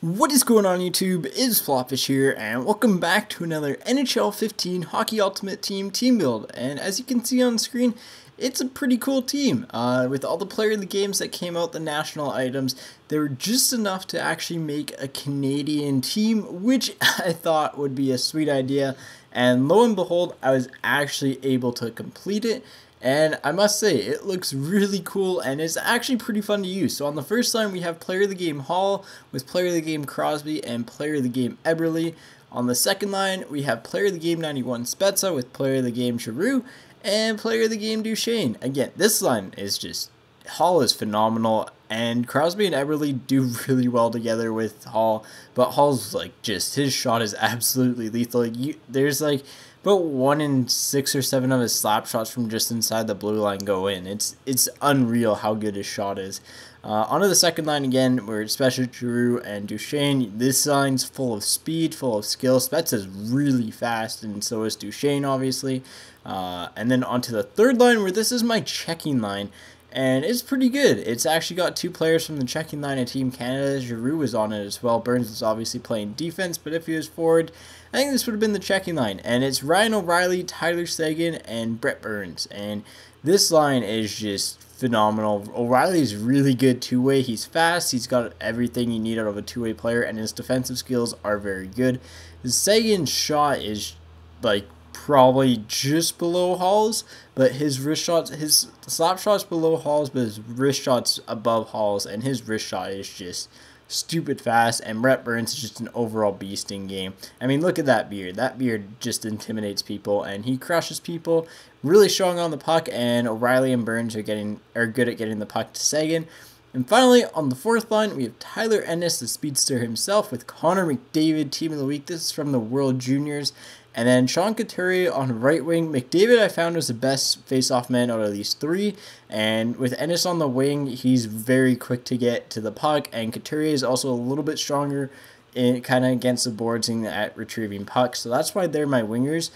What is going on YouTube? It's FlopFish here, and welcome back to another NHL 15 Hockey Ultimate Team build. And as you can see on screen, it's a pretty cool team. With all the player of the games that came out, the national items, they were just enough to actually make a Canadian team, which I thought would be a sweet idea. And lo and behold, I was actually able to complete it. And I must say, it looks really cool and it's actually pretty fun to use. So on the first line, we have Player of the Game Hall with Player of the Game Crosby and Player of the Game Eberle. On the second line, we have Player of the Game 91 Spezza with Player of the Game Giroux and Player of the Game Duchesne. Again, this line is just, Hall is phenomenal, and Crosby and Eberle do really well together with Hall, but Hall's like just, his shot is absolutely lethal. There's like about 1 in 6 or 7 of his slap shots from just inside the blue line go in. It's unreal how good his shot is. Onto the second line again, where especially Giroux and Duchesne. This line's full of speed, full of skill. Spezza's really fast, and so is Duchesne, obviously. And then onto the third line, where this is my checking line. And it's pretty good. It's actually got 2 players from the checking line of Team Canada. Giroux was on it as well. Burns was obviously playing defense, but if he was forward, I think this would have been the checking line. And it's Ryan O'Reilly, Tyler Seguin, and Brett Burns. And this line is just phenomenal. O'Reilly's really good two-way. He's fast. He's got everything you need out of a two-way player, and his defensive skills are very good. The Seguin's shot is like probably just below Hall's, but his wrist shots, his slap shots below Hall's, but his wrist shots above Hall's, and his wrist shot is just stupid fast. And Brett Burns is just an overall beast in game. I mean, look at that beard. That beard just intimidates people, and he crushes people. Really strong on the puck, and O'Reilly and Burns are good at getting the puck to Seguin. And finally, on the fourth line, we have Tyler Ennis, the speedster himself, with Connor McDavid, Team of the Week. This is from the World Juniors. And then Sean Couturier on right wing. McDavid I found was the best face-off man out of these 3. And with Ennis on the wing, he's very quick to get to the puck. And Couturier is also a little bit stronger kind of against the boards and at retrieving pucks. So that's why they're my wingers.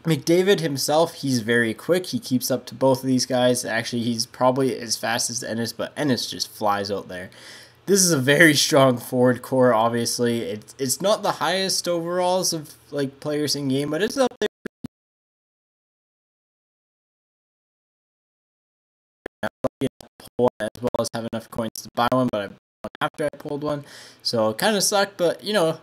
McDavid himself, he's very quick. He keeps up to both of these guys. Actually, he's probably as fast as Ennis, but Ennis just flies out there. This is a very strong forward core, obviously. It's not the highest overalls of like players in game, but it's up there. As well as have enough coins to buy one, but I've after I pulled one, so it kind of sucked, but you know,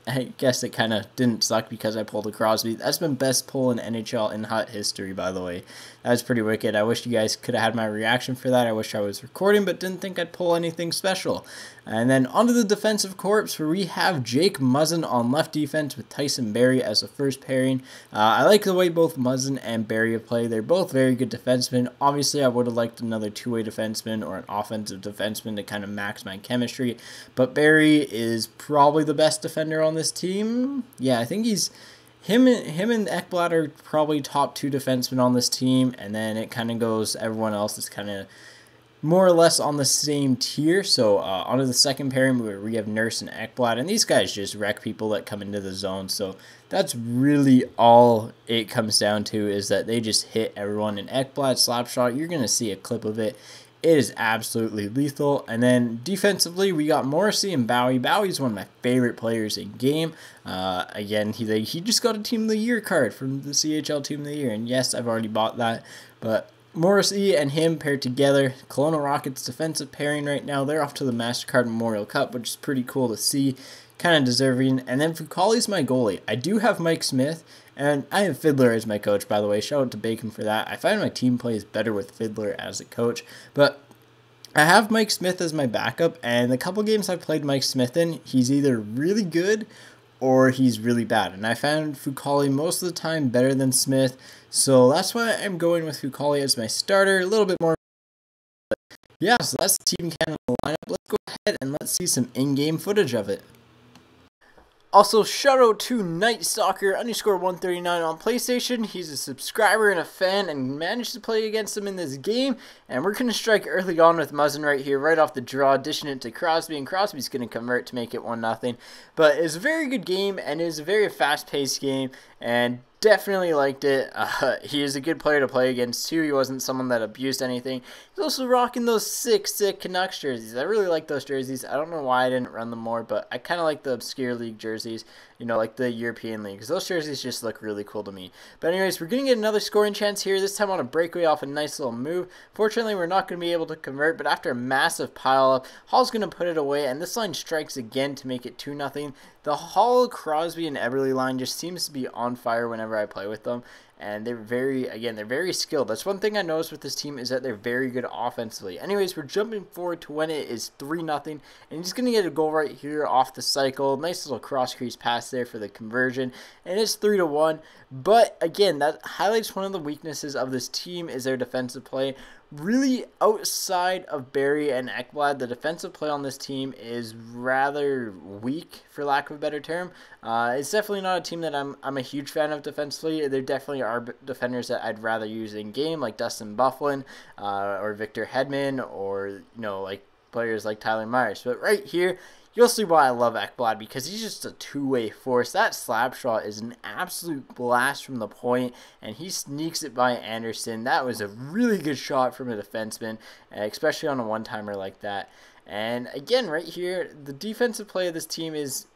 I guess it kind of didn't suck because I pulled a Crosby. That's been best pull in NHL in hot history, by the way. That was pretty wicked. I wish you guys could have had my reaction for that. I wish I was recording, but didn't think I'd pull anything special. And then onto the defensive corps, where we have Jake Muzzin on left defense with Tyson Barrie as the first pairing. I like the way both Muzzin and Barrie have played. They're both very good defensemen. Obviously, I would have liked another two-way defenseman or an offensive defenseman to kind of max my chemistry, but Barrie is probably the best defender on this team. Yeah, I think he's him and Ekblad are probably top 2 defensemen on this team, and then it kind of goes, everyone else is kind of more or less on the same tier. So onto the second pairing, where we have Nurse and Ekblad, and these guys just wreck people that come into the zone. So that's really all it comes down to, is that they just hit everyone. And Ekblad slap shot, you're going to see a clip of it. It is absolutely lethal. And then defensively, we got Morrissey and Bowie. Bowie's one of my favorite players in game. Again, he just got a Team of the Year card from the CHL Team of the Year. And yes, I've already bought that. But Morrissey and him paired together. Kelowna Rockets defensive pairing right now. They're off to the MasterCard Memorial Cup, which is pretty cool to see. Kind of deserving. And then Fucale's my goalie. I do have Mike Smith, and I have Fiddler as my coach, by the way. Shout out to Bacon for that. I find my team plays better with Fiddler as a coach, but I have Mike Smith as my backup, and the couple games I've played Mike Smith in, he's either really good or he's really bad. And I found Fucale most of the time better than Smith, so that's why I'm going with Fucale as my starter. A little bit more. Yeah, so that's the Team Canada lineup. Let's go ahead and let's see some in-game footage of it. Also, shout out to NightStalker_139 on PlayStation. He's a subscriber and a fan and managed to play against him in this game. And we're going to strike early on with Muzzin right here, right off the draw, dishing it to Crosby. And Crosby's going to convert to make it 1-0. But it's a very good game, and it's a very fast-paced game. And Definitely liked it. He is a good player to play against too. He wasn't someone that abused anything. He's also rocking those sick Canucks jerseys. I really like those jerseys. I don't know why I didn't run them more, but I kind of like the obscure league jerseys, you know, like the European league, because those jerseys just look really cool to me. But anyways, we're going to get another scoring chance here, this time on a breakaway off a nice little move. Fortunately, we're not going to be able to convert, but after a massive pile up, Hall's going to put it away, and this line strikes again to make it 2-0. The Hall, Crosby, and Eberle line just seems to be on fire whenever I play with them. And they're very skilled. That's one thing I noticed with this team is that they're very good offensively. Anyways, we're jumping forward to when it is 3-0. And he's going to get a goal right here off the cycle. Nice little cross crease pass there for the conversion. And it's 3-1. But again, that highlights one of the weaknesses of this team is their defensive play. Really, outside of Barrie and Ekblad, the defensive play on this team is rather weak, for lack of a better term. It's definitely not a team that I'm a huge fan of defensively. There definitely are defenders that I'd rather use in game, like Dustin Byfuglien or Victor Hedman, or like players like Tyler Myers. But right here, you'll see why I love Ekblad, because he's just a two-way force. That slap shot is an absolute blast from the point, and he sneaks it by Anderson. That was a really good shot from a defenseman, especially on a one-timer like that. And again, right here, the defensive play of this team is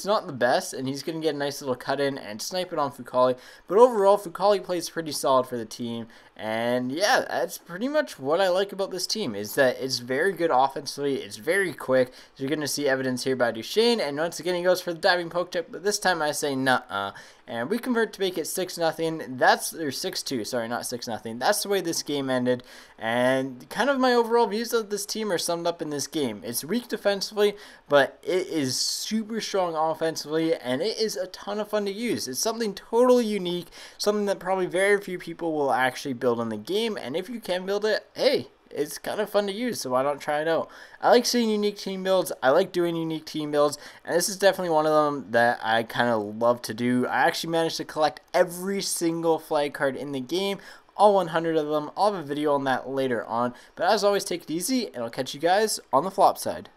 not the best, and he's going to get a nice little cut in and snipe it on Fucale. But overall, Fucale plays pretty solid for the team. And yeah, that's pretty much what I like about this team, is that it's very good offensively, it's very quick. So you're going to see evidence here by Duchesne, and once again he goes for the diving poke check, but this time I say nuh-uh. And we convert to make it 6-0. That's, or 6-2, sorry, not 6-0. That's the way this game ended. And kind of my overall views of this team are summed up in this game. It's weak defensively, but it is super strong offensively, and it is a ton of fun to use. It's something totally unique, something that probably very few people will actually build in the game, and if you can build it, hey, it's kind of fun to use, so why not try it out? I like seeing unique team builds. I like doing unique team builds, and this is definitely one of them that I kind of love to do. I actually managed to collect every single flag card in the game, all 100 of them. I'll have a video on that later on, but as always, take it easy, and I'll catch you guys on the flop side.